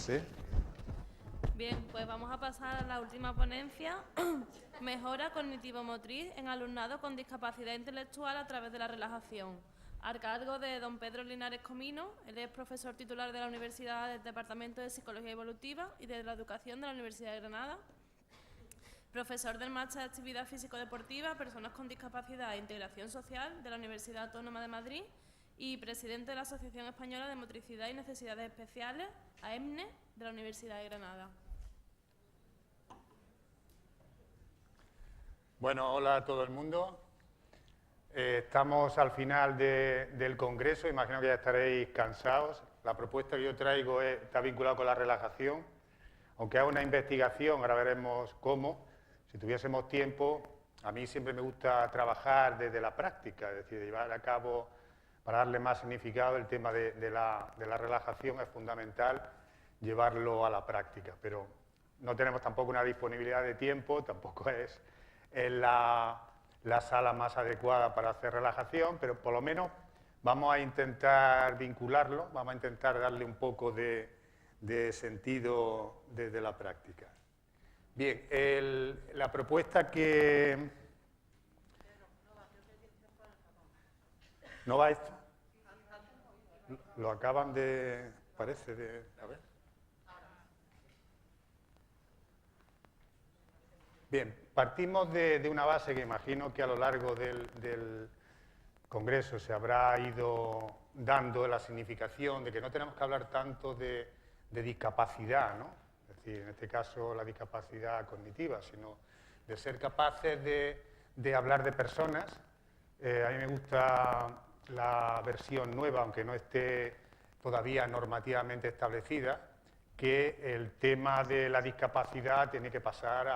¿Sí? Bien, pues vamos a pasar a la última ponencia, mejora cognitivo-motriz en alumnado con discapacidad intelectual a través de la relajación, a cargo de don Pedro Linares Comino. Él es profesor titular de la Universidad del Departamento de Psicología Evolutiva y de la Educación de la Universidad de Granada, profesor del Máster de Actividad Físico-Deportiva, Personas con Discapacidad e Integración Social de la Universidad Autónoma de Madrid y presidente de la Asociación Española de Motricidad y Necesidades Especiales, AEMNE, de la Universidad de Granada. Bueno, hola a todo el mundo. Estamos al final del congreso, imagino que ya estaréis cansados. La propuesta que yo traigo está vinculada con la relajación, aunque es una investigación, ahora veremos cómo. Si tuviésemos tiempo, a mí siempre me gusta trabajar desde la práctica, es decir, llevar a cabo, para darle más significado, el tema de la relajación es fundamental llevarlo a la práctica, pero no tenemos tampoco una disponibilidad de tiempo, tampoco es la sala más adecuada para hacer relajación, pero por lo menos vamos a intentar vincularlo, vamos a intentar darle un poco de sentido desde la práctica. Bien, la propuesta que... ¿No va esto? Lo acaban de... parece de... a ver. Bien, partimos de una base que imagino que a lo largo del Congreso se habrá ido dando la significación de que no tenemos que hablar tanto de discapacidad, ¿no? Es decir, en este caso la discapacidad cognitiva, sino de ser capaces de hablar de personas. A mí me gusta la versión nueva, aunque no esté todavía normativamente establecida, que el tema de la discapacidad tiene que pasar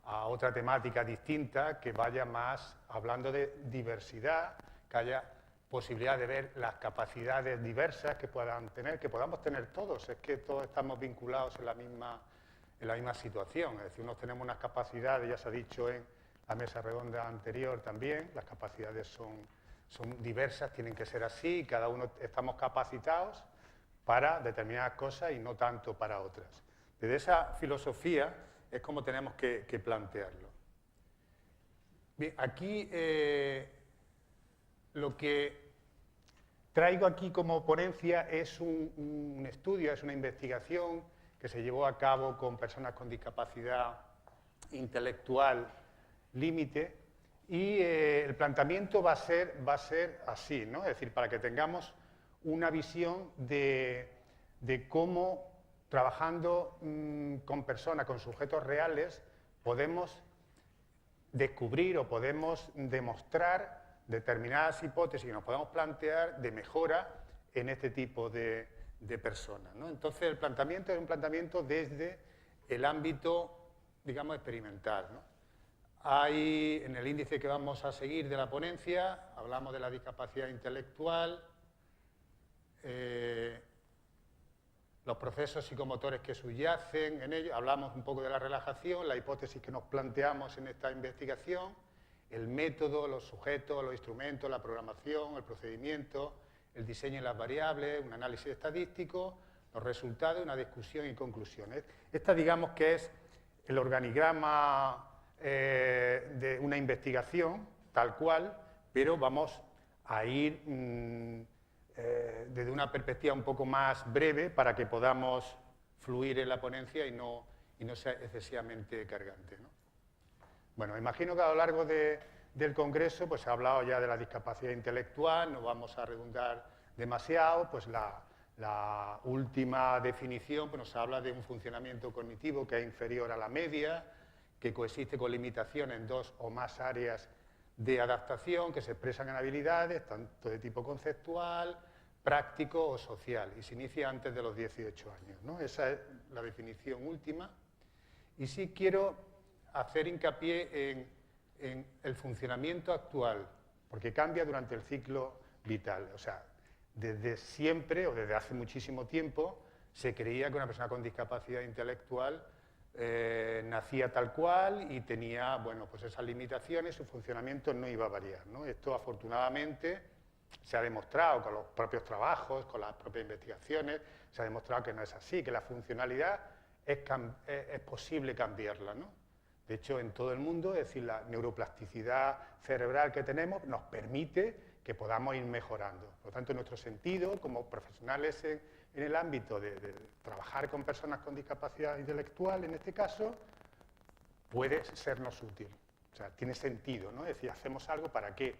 a otra temática distinta, que vaya más hablando de diversidad, que haya posibilidad de ver las capacidades diversas que puedan tener, que podamos tener todos. Es que todos estamos vinculados en la misma situación. Es decir, unos tenemos unas capacidades, ya se ha dicho en la mesa redonda anterior también, las capacidades son diversas, tienen que ser así, y cada uno estamos capacitados para determinadas cosas y no tanto para otras. Desde esa filosofía es como tenemos que plantearlo. Bien, aquí lo que traigo aquí como ponencia es un estudio, es una investigación que se llevó a cabo con personas con discapacidad intelectual límite, y el planteamiento va a ser así, ¿no? Es decir, para que tengamos una visión de cómo, trabajando con personas, con sujetos reales, podemos descubrir o podemos demostrar determinadas hipótesis que nos podemos plantear de mejora en este tipo de personas, ¿no? Entonces, el planteamiento es un planteamiento desde el ámbito, digamos, experimental, ¿no? Hay, en el índice que vamos a seguir de la ponencia, hablamos de la discapacidad intelectual, los procesos psicomotores que subyacen en ello, hablamos un poco de la relajación, la hipótesis que nos planteamos en esta investigación, el método, los sujetos, los instrumentos, la programación, el procedimiento, el diseño y las variables, un análisis estadístico, los resultados, una discusión y conclusiones. Esta, digamos, que es el organigrama de una investigación, tal cual, pero vamos a ir desde una perspectiva un poco más breve para que podamos fluir en la ponencia y no sea excesivamente cargante, ¿no? Bueno, imagino que a lo largo del Congreso pues, se ha hablado ya de la discapacidad intelectual, no vamos a redundar demasiado, pues la última definición pues, nos habla de un funcionamiento cognitivo que es inferior a la media, que coexiste con limitaciones en dos o más áreas de adaptación que se expresan en habilidades, tanto de tipo conceptual, práctico o social, y se inicia antes de los 18 años, ¿no? Esa es la definición última. Y sí quiero hacer hincapié en el funcionamiento actual, porque cambia durante el ciclo vital. O sea, desde siempre, o desde hace muchísimo tiempo, se creía que una persona con discapacidad intelectual nacía tal cual y tenía, bueno, pues esas limitaciones, su funcionamiento no iba a variar, ¿no? Esto, afortunadamente, se ha demostrado con los propios trabajos, con las propias investigaciones, se ha demostrado que no es así, que la funcionalidad es posible cambiarla, ¿no? De hecho, en todo el mundo, es decir, la neuroplasticidad cerebral que tenemos nos permite que podamos ir mejorando. Por lo tanto, nuestro sentido como profesionales en el ámbito de trabajar con personas con discapacidad intelectual, en este caso, puede sernos útil. O sea, tiene sentido, ¿no? Es decir, hacemos algo ¿para qué?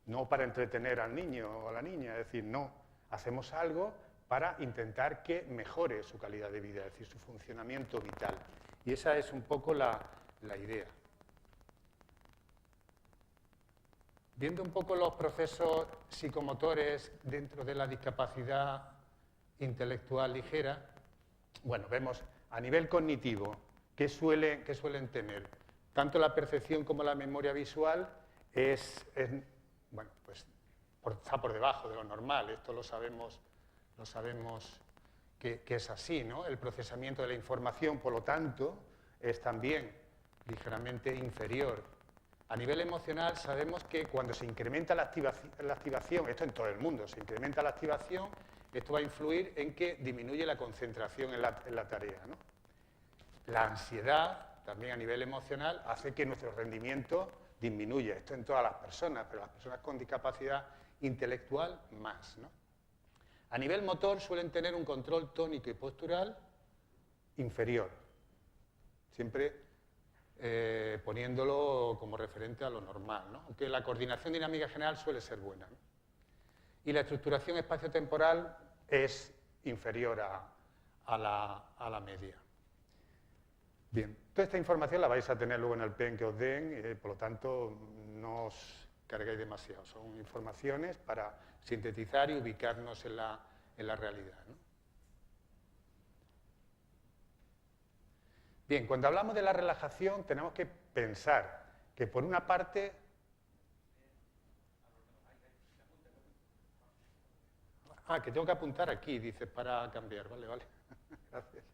No para entretener al niño o a la niña, es decir, no. Hacemos algo para intentar que mejore su calidad de vida, es decir, su funcionamiento vital. Y esa es un poco la idea. Viendo un poco los procesos psicomotores dentro de la discapacidad intelectual ligera, bueno, vemos a nivel cognitivo qué suelen tener. Tanto la percepción como la memoria visual bueno, pues está por debajo de lo normal, esto lo sabemos que es así, ¿no? El procesamiento de la información, por lo tanto, es también ligeramente inferior. A nivel emocional sabemos que cuando se incrementa la activación, esto en todo el mundo, se incrementa la activación, esto va a influir en que disminuye la concentración en la tarea, ¿no? La ansiedad, también a nivel emocional, hace que nuestro rendimiento disminuya. Esto en todas las personas, pero las personas con discapacidad intelectual más, ¿no? A nivel motor suelen tener un control tónico y postural inferior, siempre poniéndolo como referente a lo normal, ¿no? Aunque la coordinación dinámica general suele ser buena, ¿no? Y la estructuración espaciotemporal es inferior a la media. Bien, toda esta información la vais a tener luego en el PEN que os den, por lo tanto no os carguéis demasiado. Son informaciones para sintetizar y ubicarnos en la realidad, ¿no? Bien, cuando hablamos de la relajación tenemos que pensar que por una parte... Ah, que tengo que apuntar aquí, dices, para cambiar. Vale, vale. Gracias.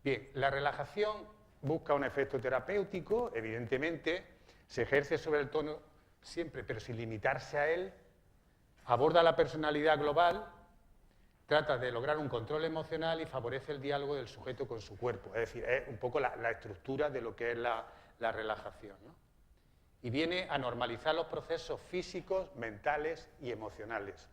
Bien, la relajación busca un efecto terapéutico, evidentemente, se ejerce sobre el tono siempre, pero sin limitarse a él, aborda la personalidad global, trata de lograr un control emocional y favorece el diálogo del sujeto con su cuerpo. Es decir, es un poco la estructura de lo que es la relajación, ¿no? Y viene a normalizar los procesos físicos, mentales y emocionales.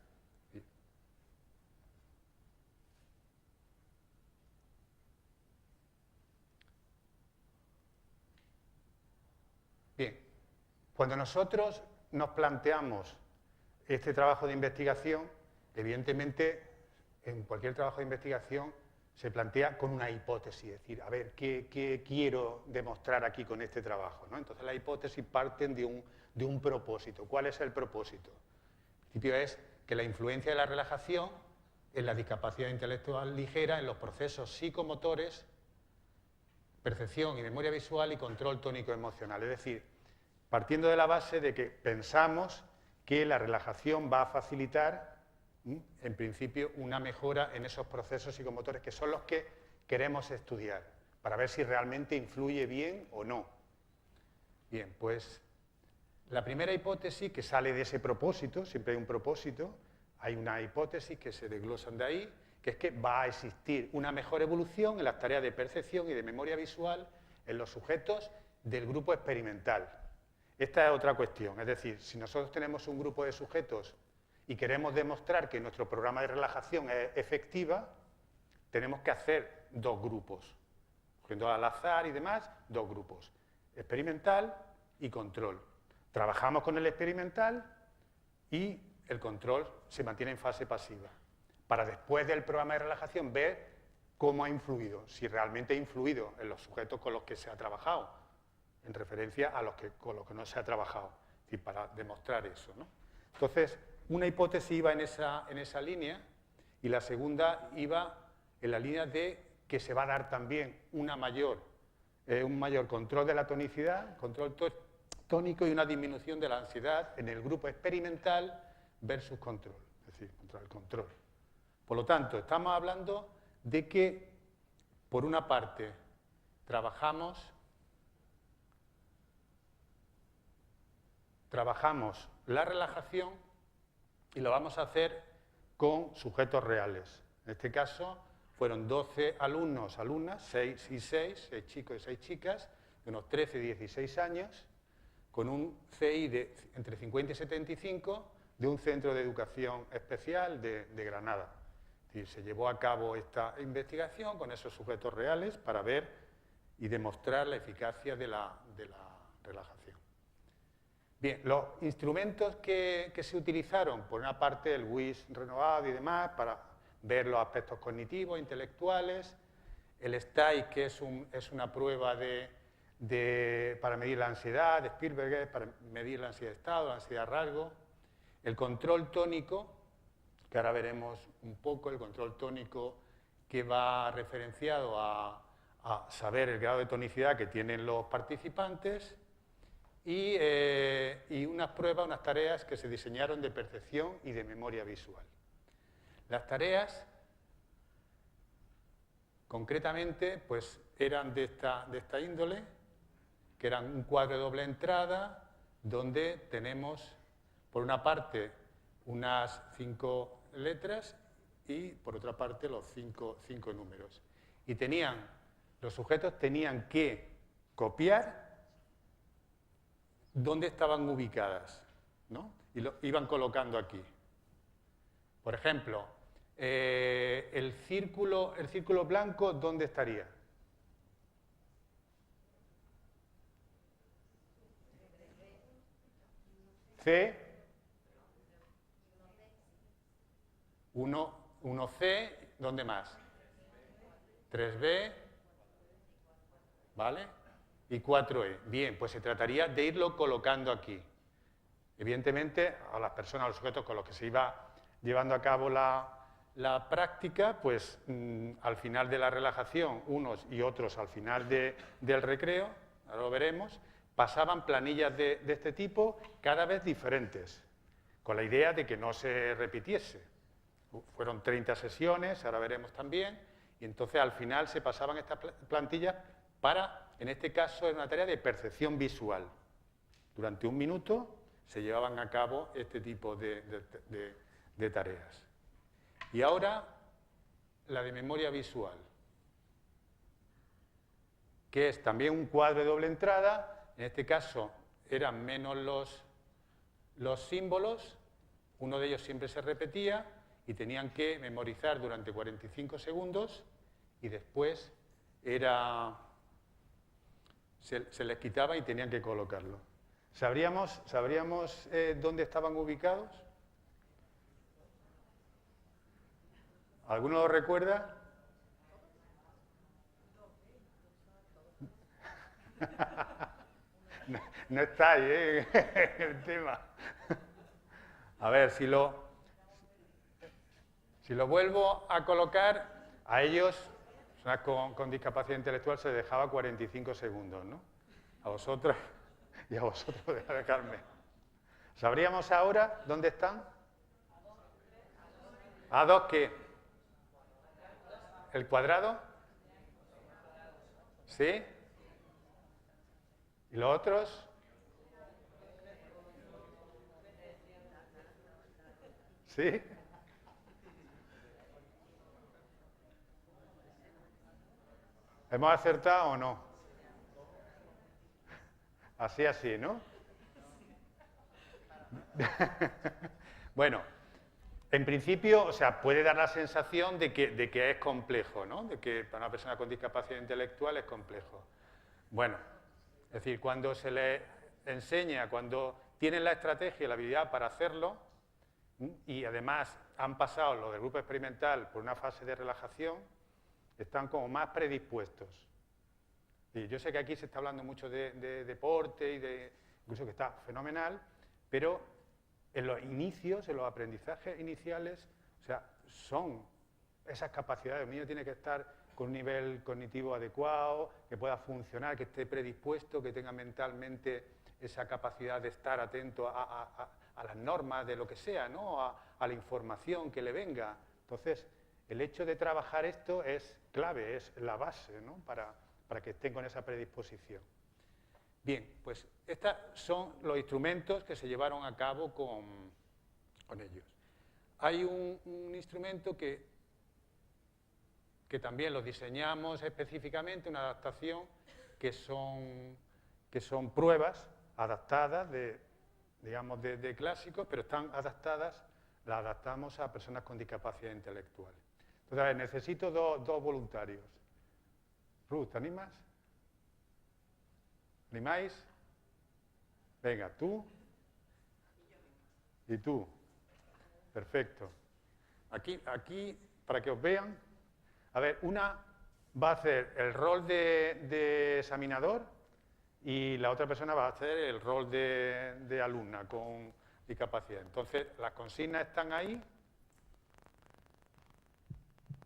Bien, cuando nosotros nos planteamos este trabajo de investigación, evidentemente, en cualquier trabajo de investigación se plantea con una hipótesis, es decir, a ver, ¿qué quiero demostrar aquí con este trabajo, ¿no? Entonces, las hipótesis parten de un propósito. ¿Cuál es el propósito? El principio es que la influencia de la relajación en la discapacidad intelectual ligera, en los procesos psicomotores, percepción y memoria visual y control tónico emocional. Es decir, partiendo de la base de que pensamos que la relajación va a facilitar, en principio, una mejora en esos procesos psicomotores que son los que queremos estudiar, para ver si realmente influye bien o no. Bien, pues la primera hipótesis que sale de ese propósito, siempre hay un propósito, hay una hipótesis que se desglosan de ahí, que es que va a existir una mejor evolución en las tareas de percepción y de memoria visual en los sujetos del grupo experimental. Esta es otra cuestión, es decir, si nosotros tenemos un grupo de sujetos y queremos demostrar que nuestro programa de relajación es efectiva, tenemos que hacer dos grupos, cogiendo al azar y demás, dos grupos, experimental y control. Trabajamos con el experimental y el control se mantiene en fase pasiva, para después del programa de relajación ver cómo ha influido, si realmente ha influido en los sujetos con los que se ha trabajado, en referencia a con los que no se ha trabajado, es decir, para demostrar eso, ¿no? Entonces, una hipótesis iba en esa línea y la segunda iba en la línea de que se va a dar también un mayor control de la tonicidad, control tónico y una disminución de la ansiedad en el grupo experimental versus control, es decir, contra el control. Por lo tanto, estamos hablando de que, por una parte, trabajamos trabajamos la relajación y lo vamos a hacer con sujetos reales. En este caso fueron 12 alumnos, alumnas, 6 y 6, 6 chicos y 6 chicas, de unos 13 y 16 años, con un CI de entre 50 y 75 de un centro de educación especial de Granada. Es decir, se llevó a cabo esta investigación con esos sujetos reales para ver y demostrar la eficacia de la relajación. Bien, los instrumentos que se utilizaron, por una parte el WIS renovado y demás, para ver los aspectos cognitivos, intelectuales, el STAI, que es una prueba para medir la ansiedad, de Spielberger, para medir la ansiedad de estado, la ansiedad de rasgo, el control tónico, que ahora veremos un poco, el control tónico que va referenciado a saber el grado de tonicidad que tienen los participantes, y unas pruebas, unas tareas que se diseñaron de percepción y de memoria visual. Las tareas, concretamente, pues eran de esta índole, que eran un cuadro de doble entrada, donde tenemos, por una parte, unas 5 letras y, por otra parte, los 5 números. Y los sujetos tenían que copiar dónde estaban ubicadas, ¿no? Y lo iban colocando aquí. Por ejemplo, el círculo blanco, ¿dónde estaría? C, 1C, ¿dónde más? 3B, ¿vale? Y 4E. Bien, pues se trataría de irlo colocando aquí. Evidentemente, a las personas, a los sujetos con los que se iba llevando a cabo la práctica, pues al final de la relajación, unos y otros al final del recreo, ahora lo veremos, pasaban planillas de este tipo, cada vez diferentes, con la idea de que no se repitiese. Fueron 30 sesiones, ahora veremos también, y entonces al final se pasaban estas plantillas para, en este caso, era una tarea de percepción visual. Durante 1 minuto se llevaban a cabo este tipo de tareas. Y ahora, la de memoria visual, que es también un cuadro de doble entrada. En este caso eran menos los símbolos, uno de ellos siempre se repetía y tenían que memorizar durante 45 segundos y después se les quitaba y tenían que colocarlo. ¿Sabríamos dónde estaban ubicados? ¿Alguno lo recuerda? No está ahí, el tema. A ver, si lo vuelvo a colocar, a ellos, con discapacidad intelectual, se dejaba 45 segundos, ¿no? A vosotros y a vosotros dejarme. ¿Sabríamos ahora dónde están? ¿A2 qué? ¿El cuadrado? ¿Sí? ¿Y los otros? ¿Sí? ¿Hemos acertado o no? Así, ¿no? Bueno, en principio, o sea, puede dar la sensación de que es complejo, ¿no? De que para una persona con discapacidad intelectual es complejo. Bueno, es decir, cuando se le enseña, cuando tienen la estrategia y la habilidad para hacerlo, y además han pasado los del grupo experimental por una fase de relajación, están como más predispuestos. Y yo sé que aquí se está hablando mucho de deporte y incluso que está fenomenal, pero en los inicios, en los aprendizajes iniciales, o sea, son esas capacidades. El niño tiene que estar con un nivel cognitivo adecuado, que pueda funcionar, que esté predispuesto, que tenga mentalmente esa capacidad de estar atento a las normas de lo que sea, ¿no? A la información que le venga. Entonces, el hecho de trabajar esto es clave, es la base, ¿no? para que estén con esa predisposición. Bien, pues estos son los instrumentos que se llevaron a cabo con ellos. Hay un instrumento que también lo diseñamos específicamente, una adaptación, que son pruebas adaptadas digamos, de clásicos, pero están adaptadas, las adaptamos a personas con discapacidad intelectual. Entonces, a ver, necesito dos voluntarios. Ruth, ¿te animas? ¿Animáis? Venga, tú y tú. Perfecto. Aquí, para que os vean, a ver, una va a hacer el rol de examinador y la otra persona va a hacer el rol de alumna con discapacidad. Entonces, las consignas están ahí.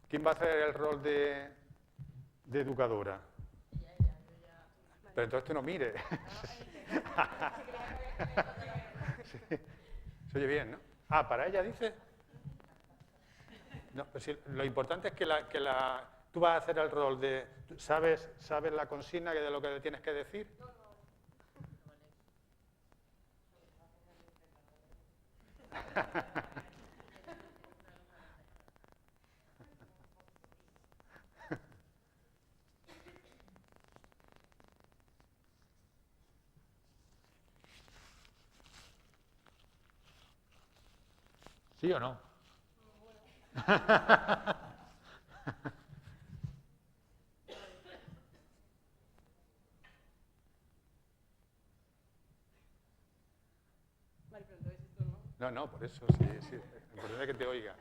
¿Quién va a hacer el rol de educadora? Pero entonces tú no mires. Sí. Se oye bien, ¿no? Ah, para ella dice... No, pues sí, lo importante es que tú vas a hacer el rol de... ¿Sabes la consigna de lo que le tienes que decir? ¿Sí o no? No, por eso sí. Lo importante es que te oiga.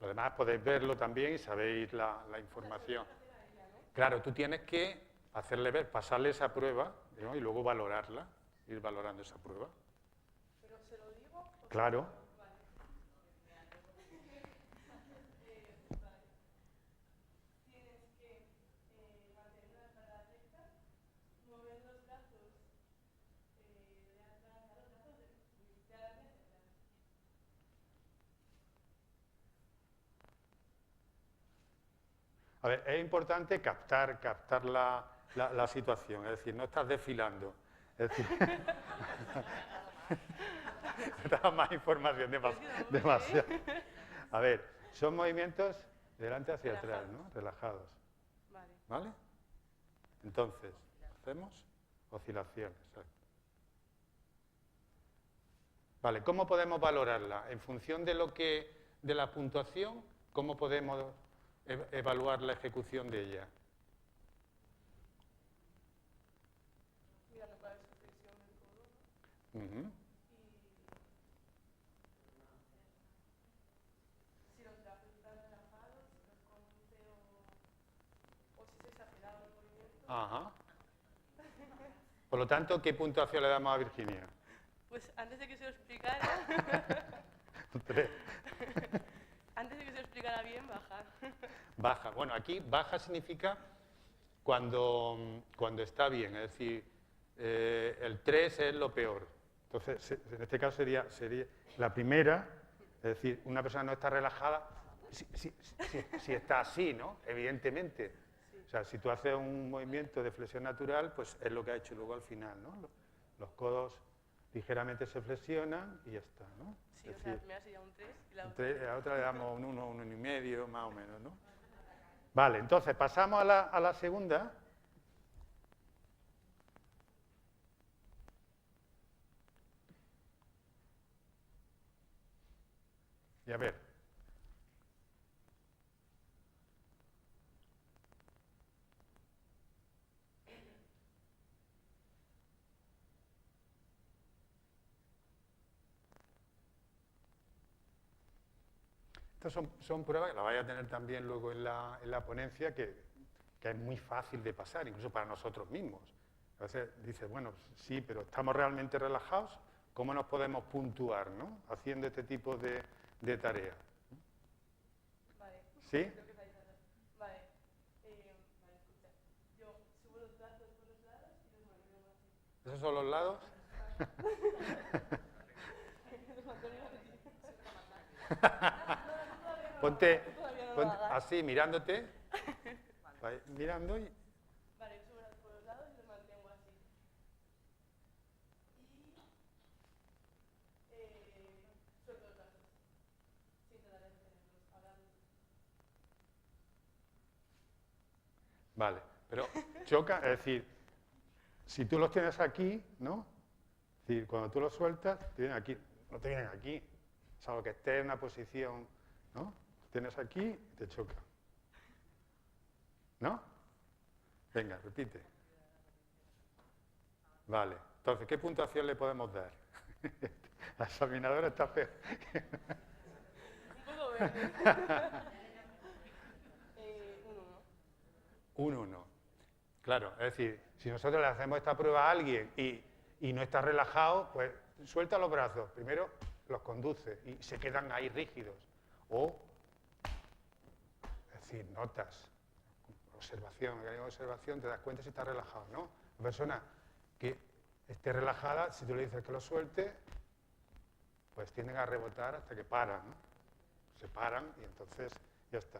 Lo demás podéis verlo también y sabéis la información. Claro, tú tienes que hacerle ver, pasarle esa prueba, ¿no? Y luego valorarla, ir valorando esa prueba. ¿Pero se lo digo? Claro. Tienes que mantener la espalda recta, mover los brazos de atrás a los brazos de adelante hacia atrás. A ver, es importante captar la situación, es decir, no estás desfilando. Es decir, da más información, demasiado. A ver, son movimientos de delante hacia atrás, ¿no? Relajados. ¿Vale? Entonces, hacemos oscilaciones. Exacto. Vale, ¿cómo podemos valorarla? En función de la puntuación, ¿cómo podemos evaluar la ejecución de ella? Mirando para esa flexión del codo, ¿no? Si los brazos están relajados, si los conduce o si se exagerado el movimiento. Ajá. Por lo tanto, ¿qué puntuación le damos a Virginia? Pues antes de que se lo explicara... 3. Antes de que se lo explicara bien, bajar. Baja. Bueno, aquí baja significa cuando está bien, es decir, el 3 es lo peor. Entonces, en este caso sería la primera, es decir, una persona no está relajada, si está así, ¿no? Evidentemente. Sí. O sea, si tú haces un movimiento de flexión natural, pues es lo que ha hecho luego al final, ¿no? Los codos ligeramente se flexionan y ya está, ¿no? Sí, o sea, la primera sería un 3 y la otra le damos un 1, 1,5, más o menos, ¿no? Vale, entonces pasamos a la segunda. Y a ver. Estas son pruebas que las vais a tener también luego en la ponencia, que es muy fácil de pasar, incluso para nosotros mismos. A veces dices, bueno, sí, pero ¿estamos realmente relajados? ¿Cómo nos podemos puntuar, ¿no? Haciendo este tipo de tareas. Vale. ¿Sí? Vale. Vale, escucha. Yo subo los brazos por los lados y los mantengo así. ¿Esos son los lados? Los mantengo así. Ponte así, mirándote. Mirando y... Vale, yo subo por los lados y los mantengo así. Vale, pero choca, es decir, si tú los tienes aquí, ¿no? Es decir, cuando tú los sueltas, te vienen aquí, no te vienen aquí, salvo que estés en una posición, ¿no? Los tienes aquí y te choca. ¿No? Venga, repite. Vale, entonces, ¿qué puntuación le podemos dar? La examinadora está fea. Un poco verde. Un 1. Un 1. Claro, es decir, si nosotros le hacemos esta prueba a alguien y no está relajado, pues suelta los brazos. Primero los conduce y se quedan ahí rígidos. O, es decir, notas, observación, mecanismo de observación, te das cuenta si está relajado, ¿no? La persona que esté relajada, si tú le dices que lo suelte, pues tienden a rebotar hasta que paran, ¿no? Se paran y entonces ya está.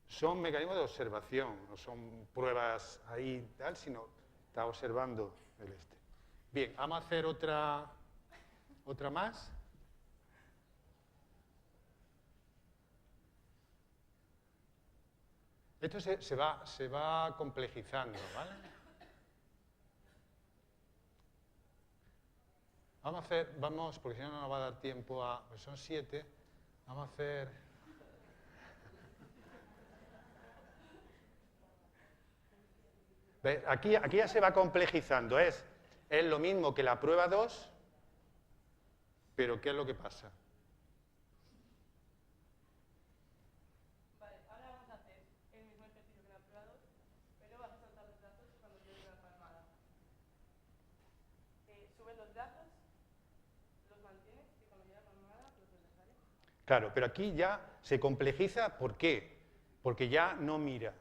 Son mecanismos de observación, no son pruebas ahí tal, sino está observando el este. Bien, vamos a hacer otra más. Esto se va complejizando, ¿vale? Vamos, porque si no, no nos va a dar tiempo a... Pues son 7, vamos a hacer... ¿Ves? Aquí ya se va complejizando, es lo mismo que la prueba 2, pero ¿qué es lo que pasa? Vale, ahora vamos a hacer el mismo ejercicio que la prueba 2, pero vas a soltar los brazos cuando yo dé la palmada. Subes los brazos, los mantienes y cuando yo dé la palmada los sueltas, ¿vale? Claro, pero aquí ya se complejiza, ¿por qué? Porque ya no mira.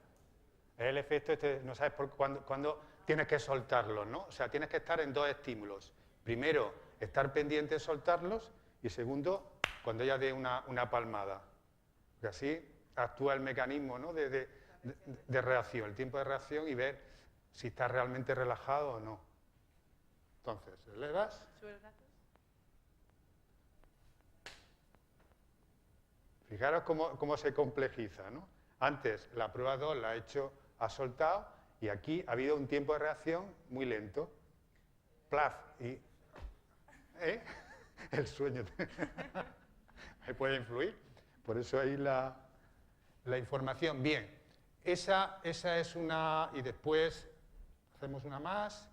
Es el efecto este, no sabes cuándo tienes que soltarlos, ¿no? O sea, tienes que estar en dos estímulos. Primero, estar pendiente de soltarlos y segundo, cuando ella dé una palmada. Porque así actúa el mecanismo, ¿no? de reacción, el tiempo de reacción y ver si está realmente relajado o no. Entonces, elevas. Sube los brazos. Fijaros cómo se complejiza, ¿no? Antes, la prueba 2 la ha hecho, ha soltado, y aquí ha habido un tiempo de reacción muy lento. Plaf, y... El sueño me puede influir. Por eso ahí la información. Bien, esa es una... Y después hacemos una más,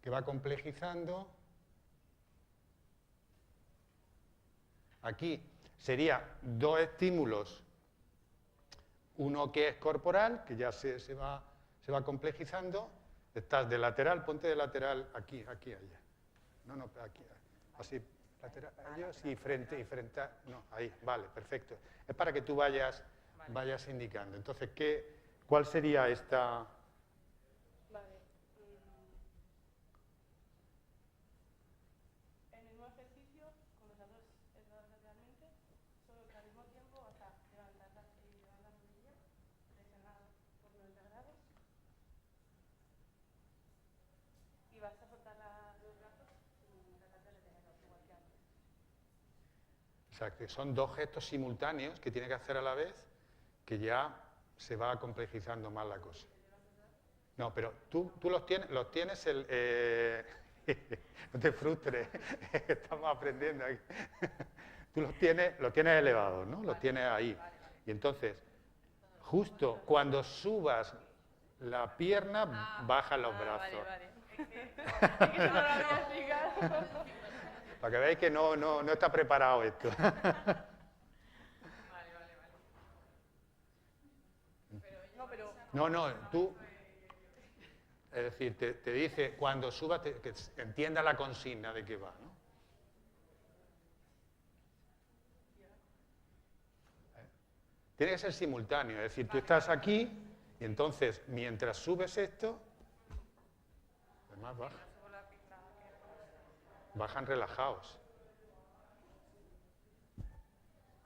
que va complejizando. Aquí sería dos estímulos, uno que es corporal, que ya se va complejizando. Estás de lateral, ponte de lateral aquí, allá. No, aquí, así, lateral, ellos y frente, no, ahí, vale, perfecto. Es para que tú vayas indicando. Entonces, ¿cuál sería esta? Vale. En el mismo ejercicio, con los brazos elevados lateralmente, solo que al mismo tiempo vas a levantar la rodilla, presionada por 90 grados, y vas a soltar los brazos y tratar de retenerlos igual que antes. O sea, que son dos gestos simultáneos que tiene que hacer a la vez, que ya se va complejizando más la cosa. No, pero tú los tienes no te frustres, estamos aprendiendo aquí. Tú los tienes elevados, ¿no? Los tienes ahí. Y entonces, justo cuando subas la pierna, bajan los brazos. Vale. Es que eso no lo había explicado. Para que veáis que no está preparado esto. No, pero... No, tú... Es decir, te dice, cuando subas, que entienda la consigna de qué va, ¿no? Tiene que ser simultáneo, es decir, tú estás aquí y entonces, mientras subes esto, además bajan relajados.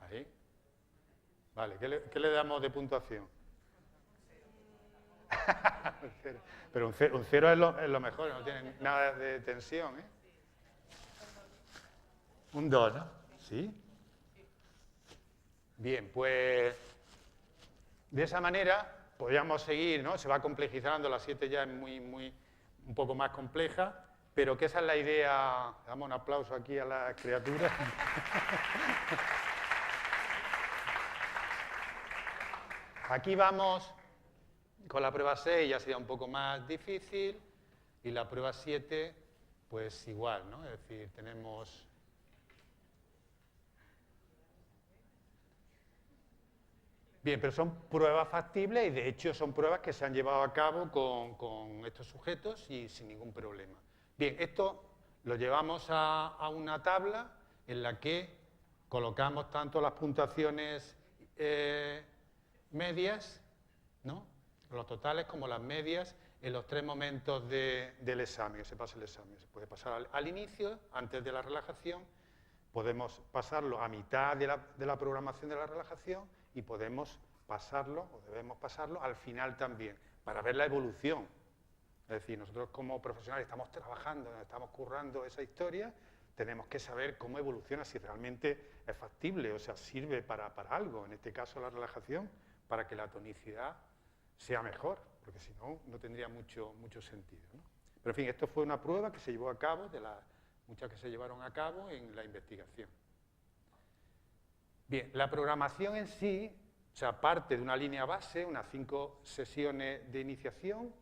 Ahí. Vale, ¿qué le damos de puntuación? Pero un cero es lo mejor, no tiene nada de tensión, ¿eh? Un 2, ¿no? ¿Sí? Bien, pues De esa manera podríamos seguir, ¿no? Se va complejizando, la 7 ya es un poco más compleja, pero que esa es la idea. Damos un aplauso aquí a las criaturas. Aquí vamos con la prueba 6, ya sería un poco más difícil, y la prueba 7, pues igual, ¿no? Es decir, tenemos... Bien, pero son pruebas factibles y de hecho son pruebas que se han llevado a cabo con estos sujetos y sin ningún problema. Bien, esto lo llevamos a una tabla en la que colocamos tanto las puntuaciones medias, ¿no? Los totales como las medias en los 3 momentos del examen, que se pasa el examen. Se puede pasar al inicio, antes de la relajación, podemos pasarlo a mitad de la programación de la relajación y podemos pasarlo, o debemos pasarlo, al final también, para ver la evolución. Es decir, nosotros como profesionales estamos trabajando, estamos currando esa historia, tenemos que saber cómo evoluciona, si realmente es factible, o sea, sirve para algo, en este caso la relajación, para que la tonicidad sea mejor, porque si no, no tendría mucho sentido, ¿no? Pero en fin, esto fue una prueba que se llevó a cabo, de las muchas que se llevaron a cabo en la investigación. Bien, la programación en sí, o sea, parte de una línea base, unas 5 sesiones de iniciación,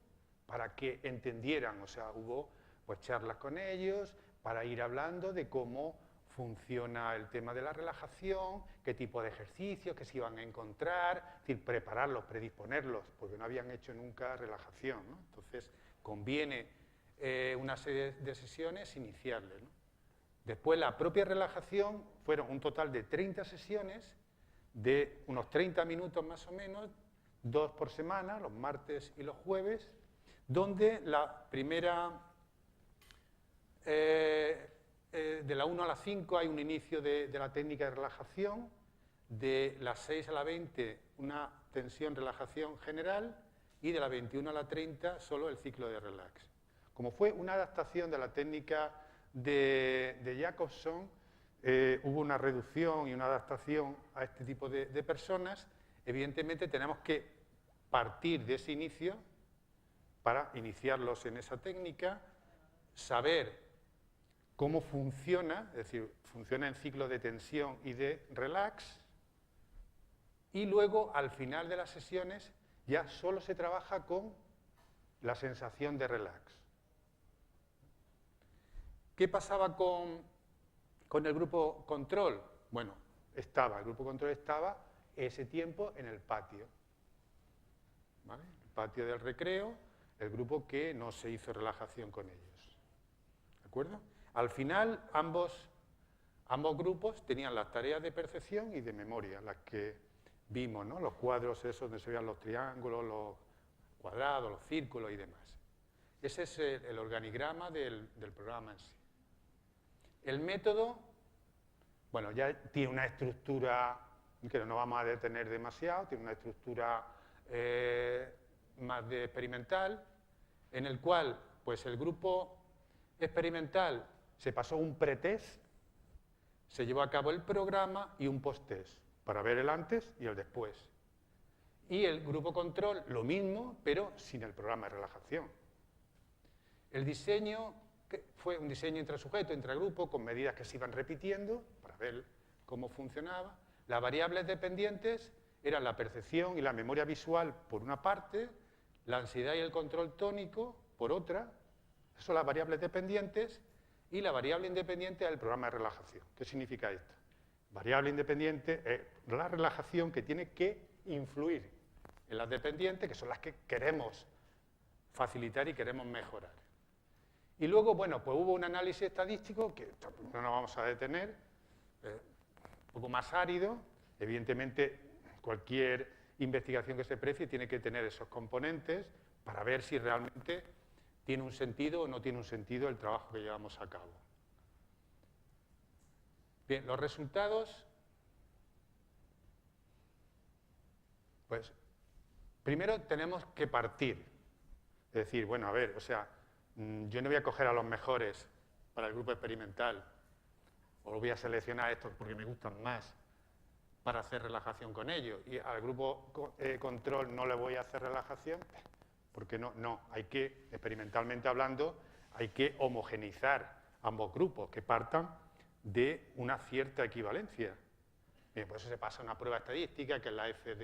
para que entendieran, o sea, hubo pues charlas con ellos, para ir hablando de cómo funciona el tema de la relajación, qué tipo de ejercicios que se iban a encontrar, es decir, prepararlos, predisponerlos, porque no habían hecho nunca relajación, ¿no? Entonces, conviene una serie de sesiones iniciarles, ¿no? Después, la propia relajación fueron un total de 30 sesiones, de unos 30 minutos más o menos, 2 por semana, los martes y los jueves, donde la primera... de la 1 a la 5 hay un inicio de la técnica de relajación, de las 6 a la 20 una tensión-relajación general y de la 21 a la 30 solo el ciclo de relax. Como fue una adaptación de la técnica de Jacobson, hubo una reducción y una adaptación a este tipo de personas. Evidentemente tenemos que partir de ese inicio para iniciarlos en esa técnica, saber cómo funciona, es decir, funciona en ciclo de tensión y de relax, y luego al final de las sesiones ya solo se trabaja con la sensación de relax. ¿Qué pasaba con el grupo control? Bueno, el grupo control estaba ese tiempo en el patio, ¿vale? El patio del recreo, el grupo que no se hizo relajación con ellos. ¿De acuerdo? Al final, ambos grupos tenían las tareas de percepción y de memoria, las que vimos, ¿no? Los cuadros esos donde se veían los triángulos, los cuadrados, los círculos y demás. Ese es el organigrama del programa en sí. El método, bueno, ya tiene una estructura que no vamos a detener demasiado, tiene una estructura más de experimental, en el cual, pues el grupo experimental se pasó un pretest, se llevó a cabo el programa y un posttest, para ver el antes y el después. Y el grupo control, lo mismo, pero sin el programa de relajación. El diseño fue un diseño intrasujeto, intragrupo, con medidas que se iban repitiendo, para ver cómo funcionaba. Las variables dependientes eran la percepción y la memoria visual por una parte, la ansiedad y el control tónico por otra. Esas son las variables dependientes, y la variable independiente es el programa de relajación. ¿Qué significa esto? Variable independiente es la relajación que tiene que influir en las dependientes, que son las que queremos facilitar y queremos mejorar. Y luego, bueno, pues hubo un análisis estadístico, que no nos vamos a detener, un poco más árido. Evidentemente, cualquier investigación que se precie tiene que tener esos componentes para ver si realmente tiene un sentido o no tiene un sentido el trabajo que llevamos a cabo. Bien, los resultados, pues, primero tenemos que partir. Es decir, bueno, a ver, o sea, yo no voy a coger a los mejores para el grupo experimental, o voy a seleccionar estos porque me gustan más, para hacer relajación con ellos. Y al grupo control no le voy a hacer relajación, porque no, hay que, experimentalmente hablando, hay que homogeneizar ambos grupos, que partan de una cierta equivalencia. Bien, por eso se pasa una prueba estadística, que es la F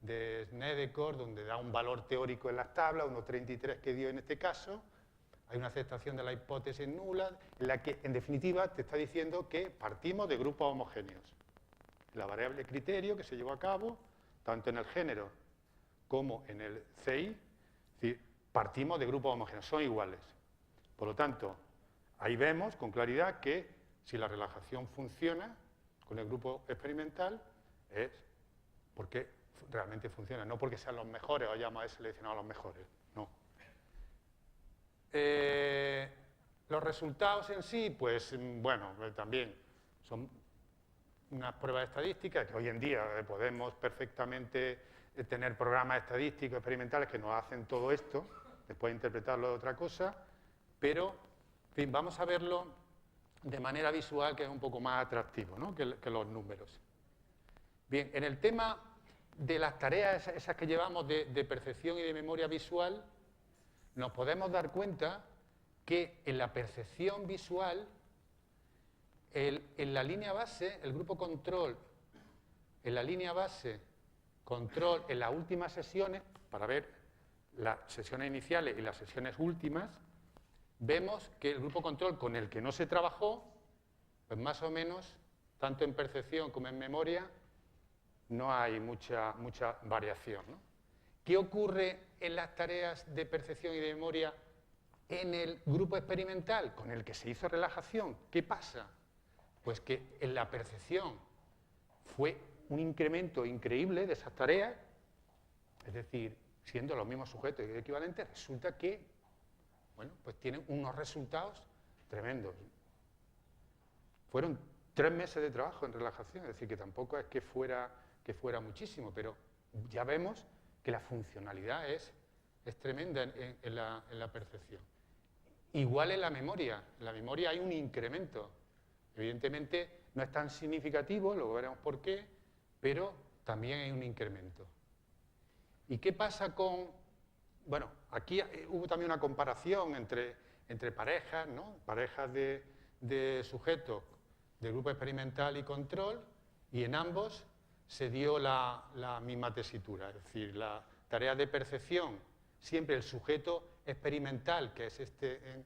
de Snedeker, donde da un valor teórico en las tablas, 1,33 que dio en este caso. Hay una aceptación de la hipótesis nula, en la que, en definitiva, te está diciendo que partimos de grupos homogéneos. La variable criterio que se llevó a cabo, tanto en el género como en el CI, es decir, partimos de grupos homogéneos, son iguales. Por lo tanto, ahí vemos con claridad que si la relajación funciona con el grupo experimental es porque realmente funciona, no porque sean los mejores o hayamos seleccionado a los mejores, no. Los resultados en sí, pues bueno, también son unas pruebas estadísticas que hoy en día podemos perfectamente tener programas estadísticos experimentales que nos hacen todo esto, después interpretarlo de otra cosa, pero, en fin, vamos a verlo de manera visual, que es un poco más atractivo, ¿no?, que los números. Bien, en el tema de las tareas esas que llevamos de percepción y de memoria visual, nos podemos dar cuenta que en la percepción visual, en la línea base, el grupo control, en la línea base, control, en las últimas sesiones, para ver las sesiones iniciales y las sesiones últimas, vemos que el grupo control con el que no se trabajó, pues más o menos, tanto en percepción como en memoria, no hay mucha variación, ¿no? ¿Qué ocurre en las tareas de percepción y de memoria en el grupo experimental con el que se hizo relajación? ¿Qué pasa? Pues que en la percepción fue un incremento increíble de esas tareas, es decir, siendo los mismos sujetos y equivalentes, resulta que, bueno, pues tienen unos resultados tremendos. Fueron 3 meses de trabajo en relajación, es decir, que tampoco es que fuera muchísimo, pero ya vemos que la funcionalidad es tremenda en la percepción. Igual en la memoria hay un incremento. Evidentemente no es tan significativo, luego veremos por qué, pero también hay un incremento. ¿Y qué pasa con...? Bueno, aquí hubo también una comparación entre parejas, ¿no?, parejas de sujetos de grupo experimental y control, y en ambos se dio la misma tesitura, es decir, la tarea de percepción, siempre el sujeto experimental, que es este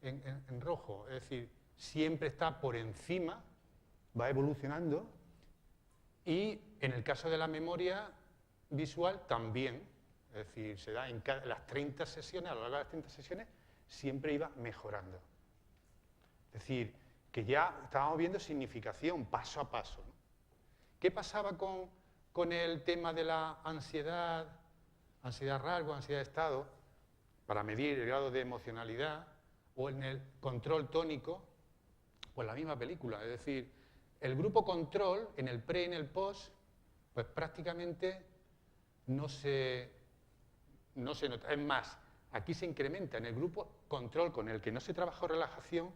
en rojo, es decir, siempre está por encima, va evolucionando, y en el caso de la memoria visual también, es decir, se da en las 30 sesiones, a lo largo de las 30 sesiones, siempre iba mejorando. Es decir, que ya estábamos viendo significación paso a paso, ¿no? ¿Qué pasaba con el tema de la ansiedad rasgo, ansiedad de estado, para medir el grado de emocionalidad, o en el control tónico? Pues la misma película, es decir, el grupo control, en el pre y en el post, pues prácticamente no se nota. Es más, aquí se incrementa. En el grupo control con el que no se trabajó relajación,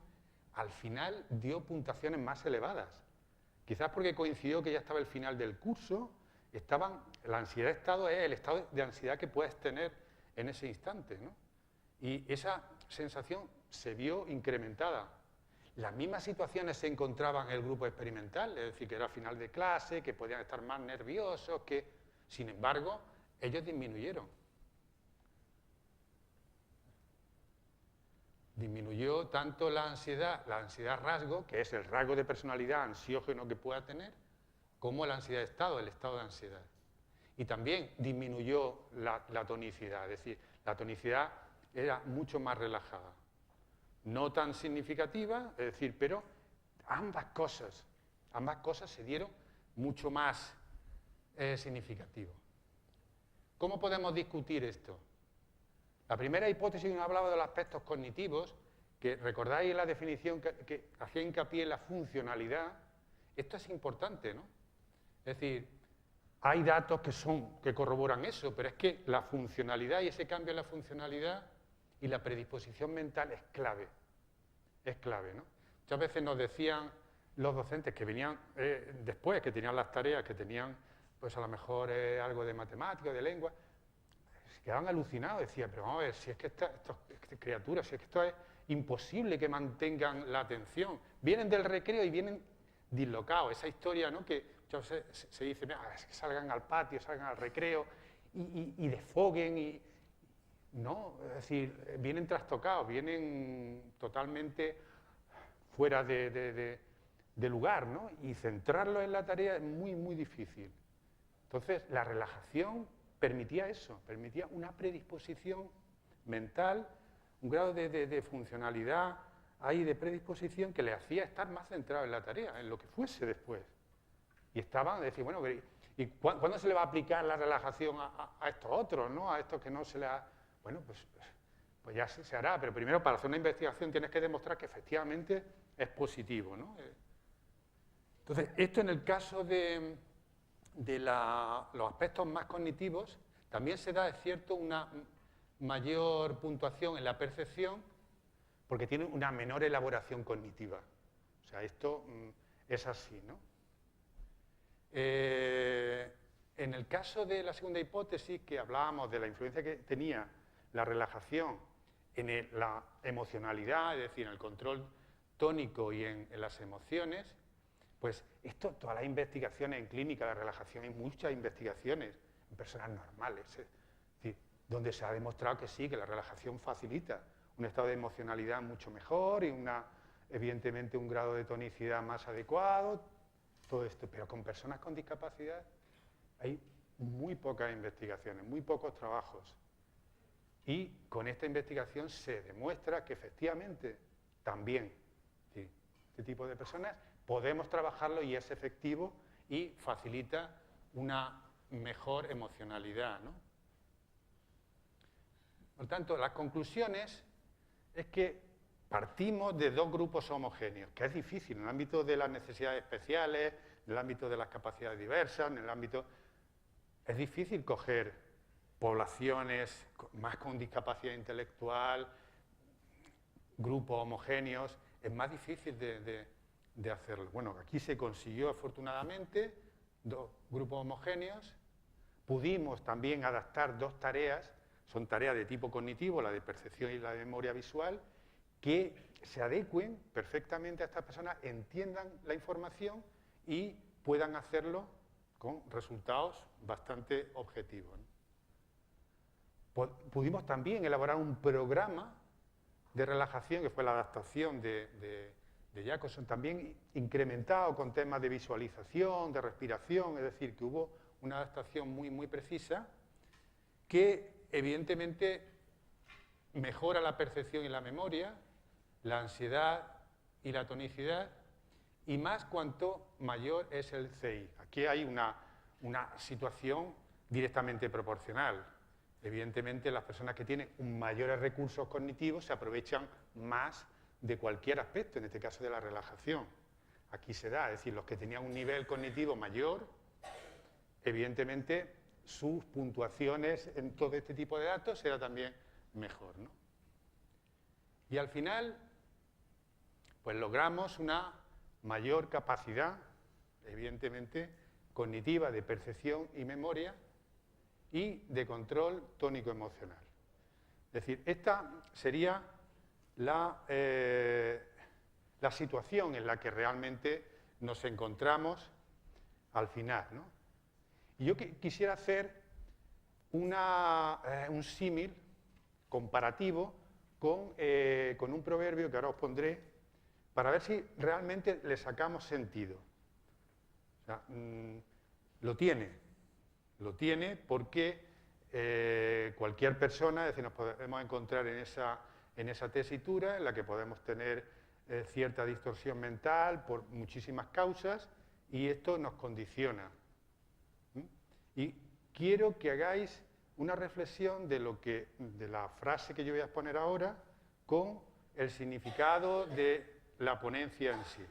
al final dio puntuaciones más elevadas. Quizás porque coincidió que ya estaba el final del curso, la ansiedad de estado es el estado de ansiedad que puedes tener en ese instante, ¿no? Y esa sensación se vio incrementada. Las mismas situaciones se encontraban en el grupo experimental, es decir, que era final de clase, que podían estar más nerviosos, sin embargo, ellos disminuyeron. Disminuyó tanto la ansiedad rasgo, que es el rasgo de personalidad ansiógeno que pueda tener, como la ansiedad de estado, el estado de ansiedad. Y también disminuyó la tonicidad, es decir, la tonicidad era mucho más relajada. No tan significativa, es decir, pero ambas cosas se dieron mucho más significativo. ¿Cómo podemos discutir esto? La primera hipótesis nos hablaba de los aspectos cognitivos, que recordáis la definición que hacía hincapié en la funcionalidad. Esto es importante, ¿no? Es decir, hay datos que corroboran eso, pero es que la funcionalidad y ese cambio en la funcionalidad y la predisposición mental es clave, ¿no? Muchas veces nos decían los docentes que venían después, que tenían las tareas, que tenían pues a lo mejor algo de matemática, de lengua, se quedaban alucinados, decían, pero vamos a ver, si es que estas criaturas, si es que esto es imposible que mantengan la atención. Vienen del recreo y vienen dislocados. Esa historia, ¿no?, que se dice, mira, es que salgan al patio, salgan al recreo y desfoguen. Y no, es decir, vienen trastocados, vienen totalmente fuera de lugar, ¿no? Y centrarlos en la tarea es muy, muy difícil. Entonces, la relajación permitía eso, permitía una predisposición mental, un grado de funcionalidad ahí, de predisposición, que le hacía estar más centrado en la tarea, en lo que fuese después. Y estaban, decir, bueno, ¿y cuándo se le va a aplicar la relajación a estos otros, ¿no? A estos que no se le ha... Bueno, pues ya se hará, pero primero para hacer una investigación tienes que demostrar que efectivamente es positivo, ¿no? Entonces, esto en el caso de los aspectos más cognitivos, también se da, es cierto, una mayor puntuación en la percepción porque tiene una menor elaboración cognitiva. O sea, esto es así, ¿no? En el caso de la segunda hipótesis, que hablábamos de la influencia que tenía la relajación en la emocionalidad, es decir, en el control tónico y en las emociones, pues esto, todas las investigaciones en clínica de relajación, hay muchas investigaciones en personas normales, es decir, donde se ha demostrado que sí, que la relajación facilita un estado de emocionalidad mucho mejor y evidentemente un grado de tonicidad más adecuado, todo esto, pero con personas con discapacidad hay muy pocas investigaciones, muy pocos trabajos. Y con esta investigación se demuestra que efectivamente también, ¿sí?, este tipo de personas podemos trabajarlo y es efectivo y facilita una mejor emocionalidad, ¿no? Por tanto, las conclusiones es que partimos de dos grupos homogéneos, que es difícil en el ámbito de las necesidades especiales, en el ámbito de las capacidades diversas, en el ámbito... Es difícil coger poblaciones más con discapacidad intelectual, grupos homogéneos, es más difícil de hacerlo. Bueno, aquí se consiguió afortunadamente dos grupos homogéneos, pudimos también adaptar dos tareas, son tareas de tipo cognitivo, la de percepción y la de memoria visual, que se adecuen perfectamente a estas personas, entiendan la información y puedan hacerlo con resultados bastante objetivos, ¿no? Pudimos también elaborar un programa de relajación, que fue la adaptación de Jacobson, también incrementado con temas de visualización, de respiración, es decir, que hubo una adaptación muy, muy precisa, que evidentemente mejora la percepción y la memoria, la ansiedad y la tonicidad, y más cuanto mayor es el CI. Aquí hay una situación directamente proporcional. Evidentemente, las personas que tienen mayores recursos cognitivos se aprovechan más de cualquier aspecto, en este caso de la relajación. Aquí se da, es decir, los que tenían un nivel cognitivo mayor, evidentemente sus puntuaciones en todo este tipo de datos será también mejor, ¿no? Y al final, pues logramos una mayor capacidad, evidentemente, cognitiva de percepción y memoria y de control tónico-emocional. Es decir, esta sería la situación en la que realmente nos encontramos al final, ¿no? Y yo quisiera hacer un símil comparativo con un proverbio que ahora os pondré, para ver si realmente le sacamos sentido. O sea, lo tiene porque cualquier persona, es decir, nos podemos encontrar en esa tesitura en la que podemos tener cierta distorsión mental por muchísimas causas y esto nos condiciona. Y quiero que hagáis una reflexión de la frase que yo voy a exponer ahora con el significado de la ponencia en sí,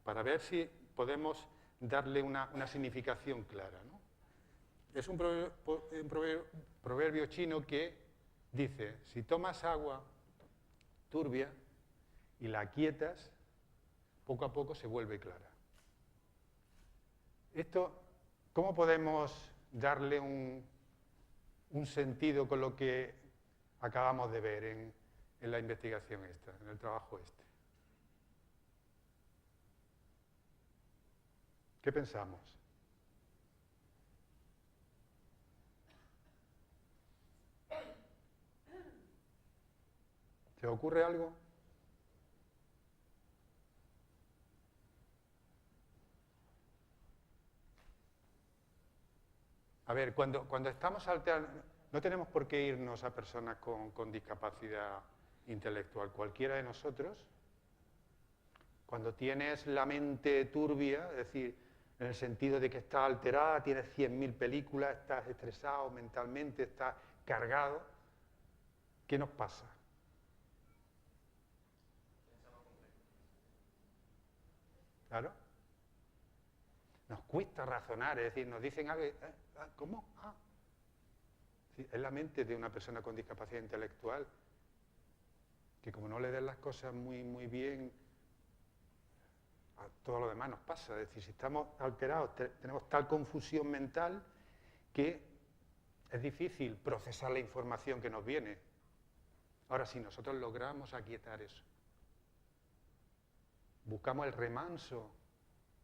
para ver si podemos darle una significación clara, ¿no? Es un proverbio chino que dice, si tomas agua turbia y la aquietas, poco a poco se vuelve clara. Esto, ¿cómo podemos darle un sentido con lo que acabamos de ver en la investigación esta, en el trabajo este? ¿Qué pensamos? ¿Se os ocurre algo? A ver, cuando estamos alterados, no tenemos por qué irnos a personas con discapacidad intelectual. Cualquiera de nosotros, cuando tienes la mente turbia, es decir, en el sentido de que estás alterada, tienes 100.000 películas, estás estresado mentalmente, estás cargado, ¿qué nos pasa? Claro. Nos cuesta razonar, es decir, nos dicen algo, ¿cómo? Ah. Sí, es la mente de una persona con discapacidad intelectual que como no le den las cosas muy bien, a todo lo demás nos pasa. Es decir, si estamos alterados, tenemos tal confusión mental que es difícil procesar la información que nos viene. Ahora, si nosotros logramos aquietar eso, buscamos el remanso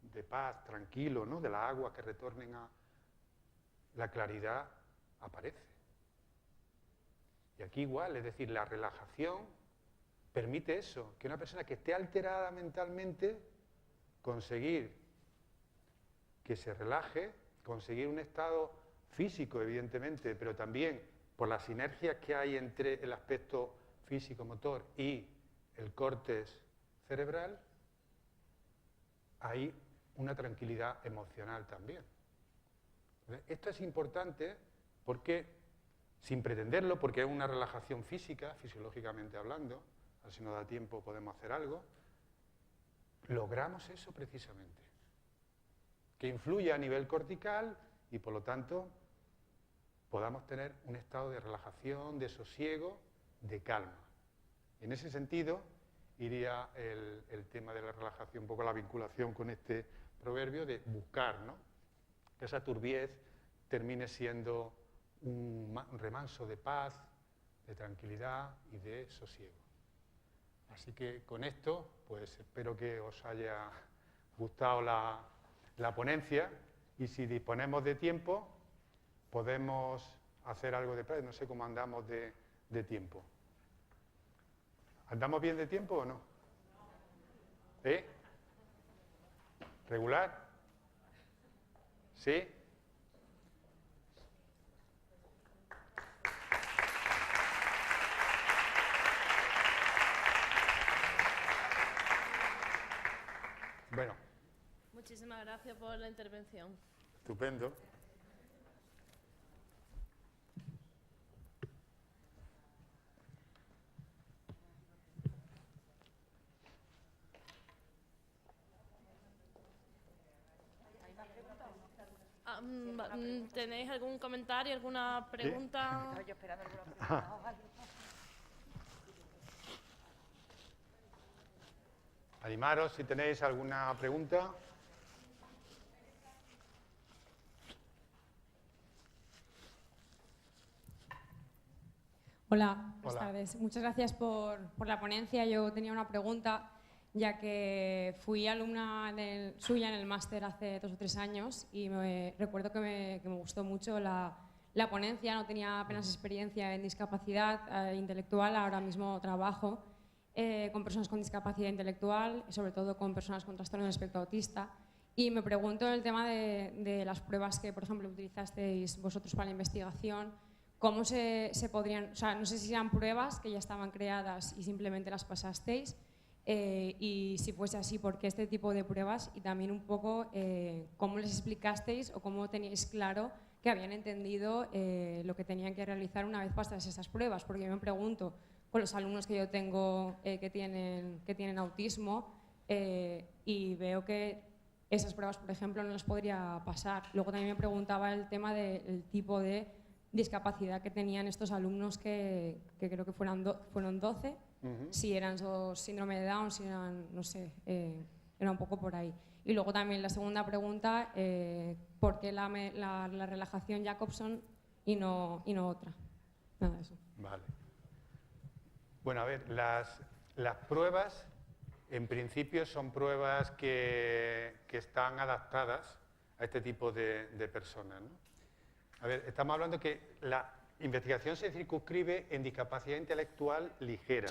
de paz, tranquilo, ¿no?, de las aguas que retornen a la claridad, aparece. Y aquí igual, es decir, la relajación permite eso, que una persona que esté alterada mentalmente, conseguir que se relaje, conseguir un estado físico, evidentemente, pero también por las sinergias que hay entre el aspecto físico-motor y el córtex cerebral, hay una tranquilidad emocional también. Esto es importante porque, sin pretenderlo, porque es una relajación física, fisiológicamente hablando, a ver si nos da tiempo podemos hacer algo, logramos eso precisamente, que influya a nivel cortical y por lo tanto podamos tener un estado de relajación, de sosiego, de calma. En ese sentido iría el tema de la relajación, un poco la vinculación con este proverbio de buscar, ¿no?, que esa turbiez termine siendo un remanso de paz, de tranquilidad y de sosiego. Así que con esto, pues espero que os haya gustado la ponencia y si disponemos de tiempo, podemos hacer algo de práctica. No sé cómo andamos de tiempo. ¿Andamos bien de tiempo o no? ¿Sí? ¿Regular? ¿Sí? Bueno. Muchísimas gracias por la intervención. Estupendo. ¿Tenéis algún comentario, alguna pregunta? Estaba yo esperando alguna pregunta. Animaros si tenéis alguna pregunta. Hola, buenas Hola. tardes. Muchas gracias por la ponencia. Yo tenía una pregunta, ya que fui alumna suya en el máster hace 2 o 3 años y recuerdo que me gustó mucho la ponencia. No tenía apenas experiencia en discapacidad intelectual, ahora mismo trabajo con personas con discapacidad intelectual, sobre todo con personas con trastorno del espectro autista. Y me pregunto el tema de las pruebas que, por ejemplo, utilizasteis vosotros para la investigación. ¿Cómo se podrían, o sea, no sé si eran pruebas que ya estaban creadas y simplemente las pasasteis? Y si fuese así, ¿por qué este tipo de pruebas? Y también un poco cómo les explicasteis o cómo teníais claro que habían entendido lo que tenían que realizar una vez pasadas esas pruebas. Porque yo me pregunto, con los alumnos que yo tengo que tienen autismo, y veo que esas pruebas, por ejemplo, no las podría pasar. Luego también me preguntaba el tema del tipo de discapacidad que tenían estos alumnos que creo que fueron 12, si eran síndrome de Down, si eran, no sé, Era un poco por ahí. Y luego también la segunda pregunta, ¿por qué la relajación Jacobson y no otra? Nada, eso. Vale. Bueno, a ver, las pruebas, en principio, son pruebas que están adaptadas a este tipo de personas, ¿no? A ver, estamos hablando que la investigación se circunscribe en discapacidad intelectual ligera,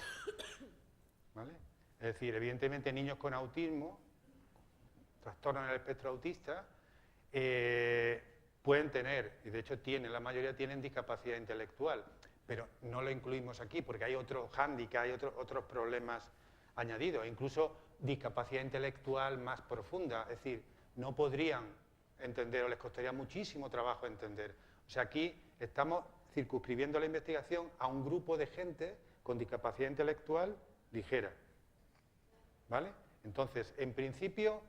¿vale? Es decir, evidentemente niños con autismo, trastorno en el espectro autista, pueden tener, y de hecho la mayoría tienen discapacidad intelectual, pero no lo incluimos aquí porque hay otros hándicaps, hay otros problemas añadidos, incluso discapacidad intelectual más profunda, es decir, no podrían entender o les costaría muchísimo trabajo entender. O sea, aquí estamos circunscribiendo la investigación a un grupo de gente con discapacidad intelectual ligera, ¿vale? Entonces, en principio,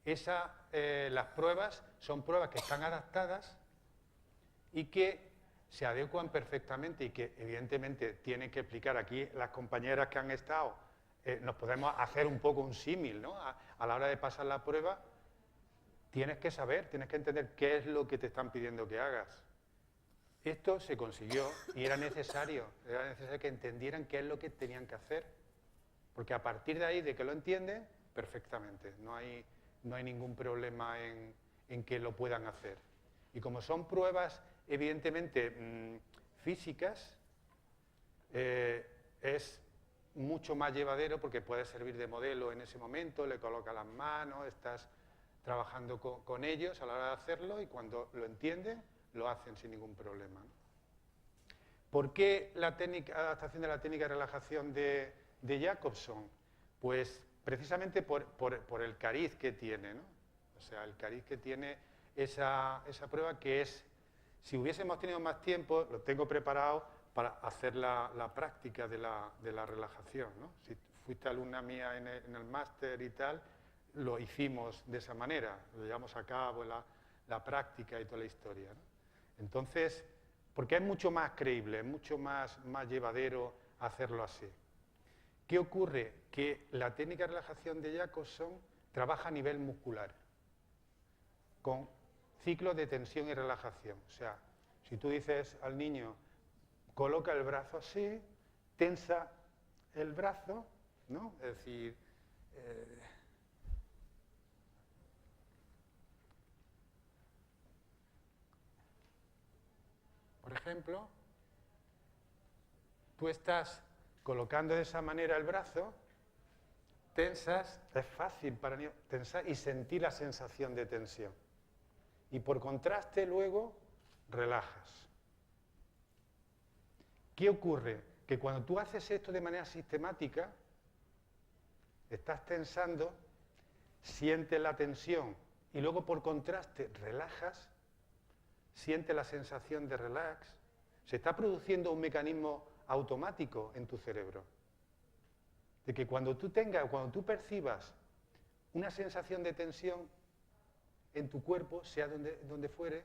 las pruebas son pruebas que están adaptadas y que se adecuan perfectamente y que evidentemente tienen que explicar. Aquí las compañeras que han estado, nos podemos hacer un poco un símil, ¿no? A la hora de pasar la prueba, tienes que saber, tienes que entender qué es lo que te están pidiendo que hagas. Esto se consiguió y era necesario que entendieran qué es lo que tenían que hacer, porque a partir de ahí, de que lo entienden, perfectamente, no hay ningún problema en que lo puedan hacer. Y como son pruebas, evidentemente, físicas, es mucho más llevadero porque puede servir de modelo en ese momento, le colocas las manos, estás trabajando con ellos a la hora de hacerlo y cuando lo entienden, lo hacen sin ningún problema, ¿no? ¿Por qué la adaptación de la técnica de relajación de Jacobson? Pues precisamente por el cariz que tiene, ¿no? O sea, el cariz que tiene esa prueba que es, si hubiésemos tenido más tiempo, lo tengo preparado para hacer la práctica de la relajación, ¿no? Si fuiste alumna mía en el máster y tal, lo hicimos de esa manera, lo llevamos a cabo, la práctica y toda la historia, ¿no? Entonces, porque es mucho más creíble, es mucho más llevadero hacerlo así. ¿Qué ocurre? Que la técnica de relajación de Jacobson trabaja a nivel muscular, con ciclos de tensión y relajación. O sea, si tú dices al niño, coloca el brazo así, tensa el brazo, ¿no? Es decir, por ejemplo, tú estás colocando de esa manera el brazo, tensas, es fácil para niños tensar y sentir la sensación de tensión. Y por contraste luego relajas. ¿Qué ocurre? Que cuando tú haces esto de manera sistemática, estás tensando, sientes la tensión y luego por contraste relajas, sientes la sensación de relax, se está produciendo un mecanismo automático en tu cerebro. De que cuando tú percibas una sensación de tensión en tu cuerpo, sea donde fuere,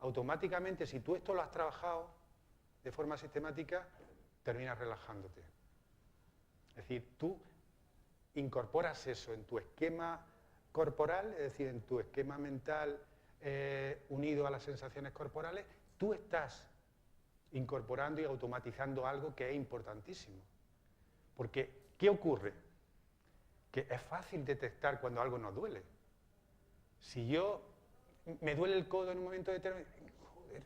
automáticamente, si tú esto lo has trabajado de forma sistemática, terminas relajándote. Es decir, tú incorporas eso en tu esquema corporal, es decir, en tu esquema mental unido a las sensaciones corporales, tú estás incorporando y automatizando algo que es importantísimo. Porque, ¿qué ocurre? Que es fácil detectar cuando algo nos duele. Si me duele el codo en un momento determinado, joder,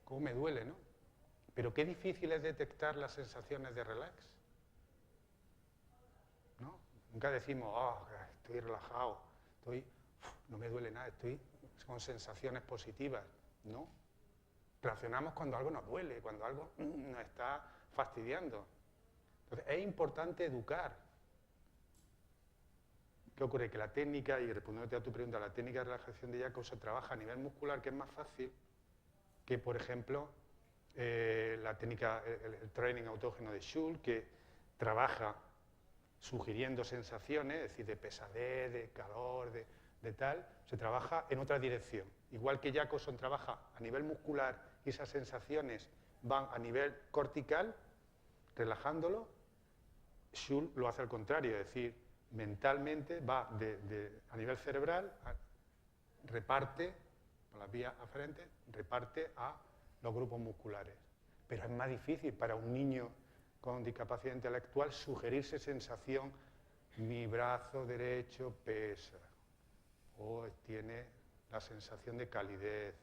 cómo me duele, ¿no? Pero qué difícil es detectar las sensaciones de relax, ¿no? Nunca decimos, estoy relajado, no me duele nada, estoy con sensaciones positivas, ¿no? Reaccionamos cuando algo nos duele, cuando algo nos está fastidiando. Entonces, es importante educar. ¿Qué ocurre? Que la técnica, y respondiéndote a tu pregunta, la técnica de relajación de Jacobson trabaja a nivel muscular, que es más fácil que, por ejemplo, la técnica, el training autógeno de Schultz, que trabaja sugiriendo sensaciones, es decir, de pesadez, de calor, de tal, se trabaja en otra dirección. Igual que Jacobson trabaja a nivel muscular y esas sensaciones van a nivel cortical, relajándolo, Schultz lo hace al contrario, es decir, mentalmente va a nivel cerebral, reparte, por las vías aferentes, reparte a los grupos musculares. Pero es más difícil para un niño con discapacidad intelectual sugerirse sensación, mi brazo derecho pesa, o tiene la sensación de calidez.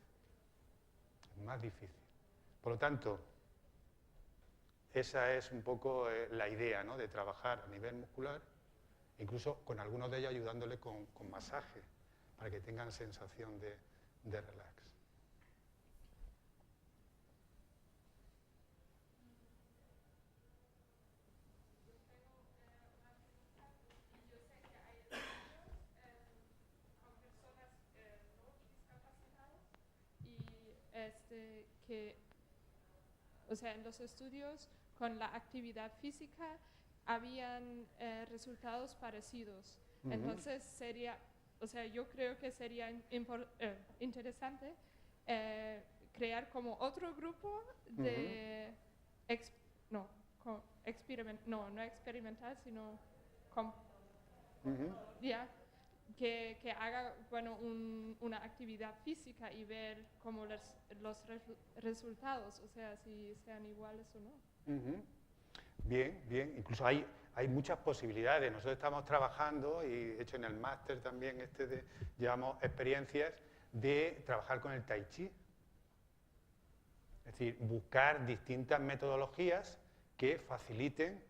Es más difícil. Por lo tanto, esa es un poco la idea, ¿no?, de trabajar a nivel muscular, incluso con algunos de ellos ayudándole con masaje, para que tengan sensación de relax. Que, o sea, en los estudios con la actividad física habían resultados parecidos. Entonces sería, o sea, yo creo que sería interesante crear como otro grupo de no experimental, sino que haga, bueno, una actividad física y ver como los resultados, o sea, si sean iguales o no. Bien, bien. Incluso hay muchas posibilidades. Nosotros estamos trabajando, y de hecho en el máster también llevamos experiencias de trabajar con el Tai Chi. Es decir, buscar distintas metodologías que faciliten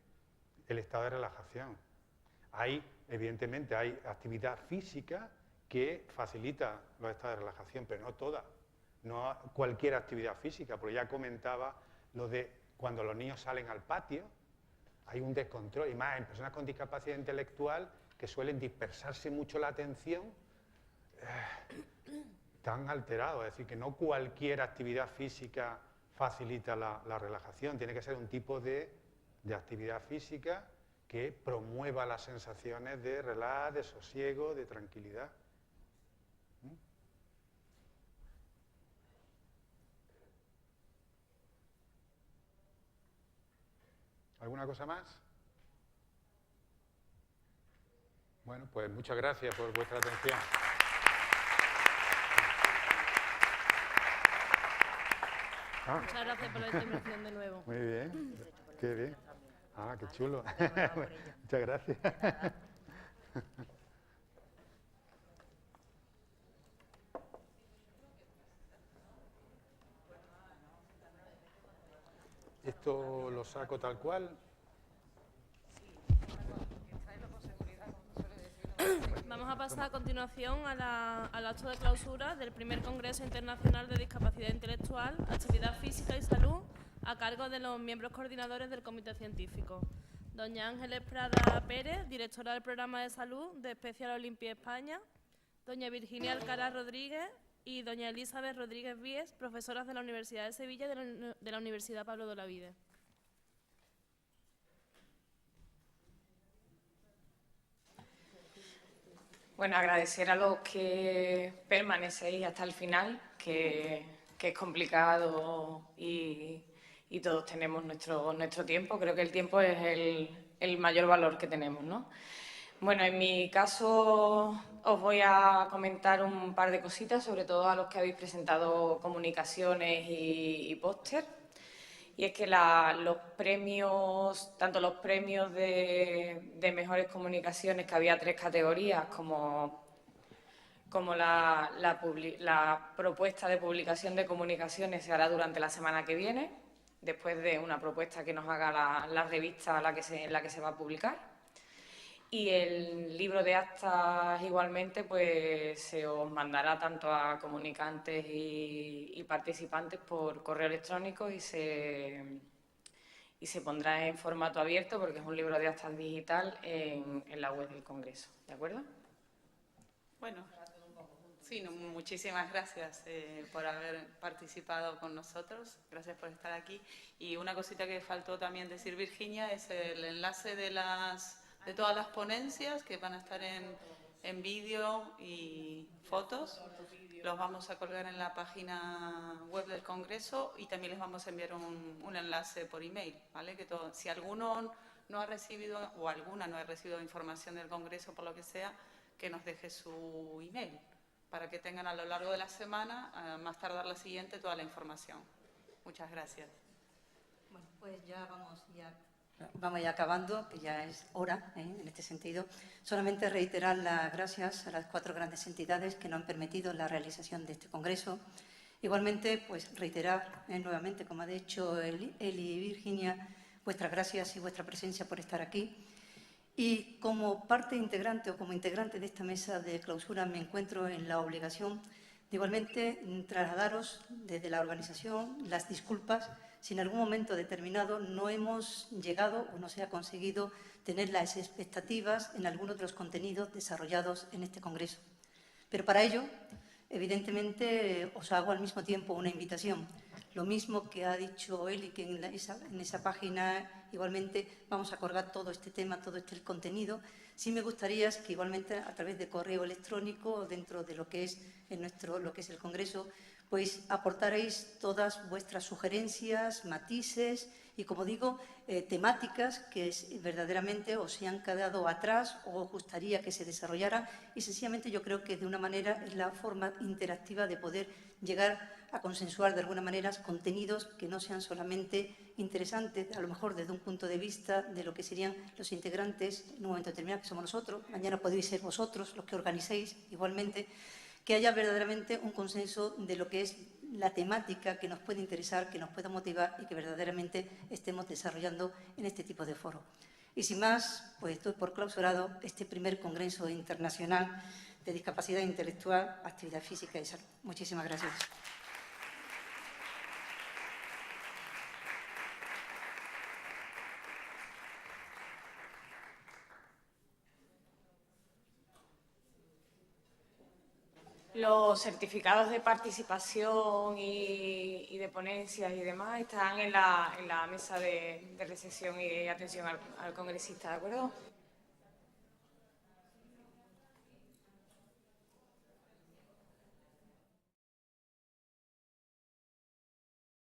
el estado de relajación. Evidentemente hay actividad física que facilita los estados de relajación, pero no toda. No cualquier actividad física, porque ya comentaba lo de cuando los niños salen al patio, hay un descontrol, y más en personas con discapacidad intelectual que suelen dispersarse mucho la atención, están alterados. Es decir, que no cualquier actividad física facilita la relajación, tiene que ser un tipo de actividad física que promueva las sensaciones de relax, de sosiego, de tranquilidad. ¿Alguna cosa más? Bueno, pues muchas gracias por vuestra atención. Muchas gracias por la intervención de nuevo. Muy bien, qué bien. Qué chulo. Muchas gracias. Esto lo saco tal cual. Vamos a pasar a continuación al acto de clausura del primer Congreso Internacional de Discapacidad Intelectual, Actividad Física y Salud, a cargo de los miembros coordinadores del Comité Científico. Doña Ángeles Prada Pérez, directora del Programa de Salud de Special Olympics España. Doña Virginia Alcaraz Rodríguez y doña Elizabeth Rodríguez Víez, profesoras de la Universidad de Sevilla y de la Universidad Pablo de Olavide. Bueno, agradecer a los que permanecéis hasta el final, que es complicado y todos tenemos nuestro tiempo. Creo que el tiempo es el mayor valor que tenemos, ¿no? Bueno, en mi caso os voy a comentar un par de cositas, sobre todo a los que habéis presentado comunicaciones y póster. Y es que los premios, tanto los premios de mejores comunicaciones, que había 3 categorías, como la propuesta de publicación de comunicaciones, se hará durante la semana que viene, después de una propuesta que nos haga la revista en la que se va a publicar. Y el libro de actas igualmente pues se os mandará tanto a comunicantes y participantes por correo electrónico y se pondrá en formato abierto, porque es un libro de actas digital en la web del Congreso. ¿De acuerdo? Bueno, sí, muchísimas gracias por haber participado con nosotros. Gracias por estar aquí. Y una cosita que faltó también decir, Virginia, es el enlace de todas las ponencias que van a estar en vídeo y fotos. Los vamos a colgar en la página web del Congreso y también les vamos a enviar un enlace por email, ¿vale? Si alguno no ha recibido, o alguna no ha recibido información del Congreso, por lo que sea, que nos deje su email, para que tengan a lo largo de la semana, más tardar la siguiente, toda la información. Muchas gracias. Bueno, pues ya vamos ya acabando, que ya es hora, en este sentido. Solamente reiterar las gracias a las 4 grandes entidades que nos han permitido la realización de este congreso. Igualmente, pues reiterar nuevamente, como ha dicho Eli y Virginia, vuestras gracias y vuestra presencia por estar aquí. Y como parte integrante o como integrante de esta mesa de clausura me encuentro en la obligación de igualmente trasladaros desde la organización las disculpas si en algún momento determinado no hemos llegado o no se ha conseguido tener las expectativas en algunos de los contenidos desarrollados en este congreso. Pero para ello, evidentemente, os hago al mismo tiempo una invitación. Lo mismo que ha dicho Eli, que en esa página igualmente vamos a acordar todo este tema, todo este contenido. Sí me gustaría que igualmente a través de correo electrónico, dentro de lo que es lo que es el Congreso, pues aportaréis todas vuestras sugerencias, matices y, como digo, temáticas que verdaderamente os se han quedado atrás o os gustaría que se desarrollaran, y sencillamente yo creo que de una manera es la forma interactiva de poder llegar a consensuar de alguna manera contenidos que no sean solamente interesantes, a lo mejor desde un punto de vista de lo que serían los integrantes en un momento determinado, que somos nosotros, mañana podéis ser vosotros los que organicéis igualmente, que haya verdaderamente un consenso de lo que es la temática que nos puede interesar, que nos pueda motivar y que verdaderamente estemos desarrollando en este tipo de foro. Y sin más, pues doy por clausurado este primer Congreso Internacional de Discapacidad Intelectual, Actividad Física y Salud. Muchísimas gracias. Los certificados de participación y de ponencias y demás están en la mesa de recepción y atención al congresista, ¿de acuerdo?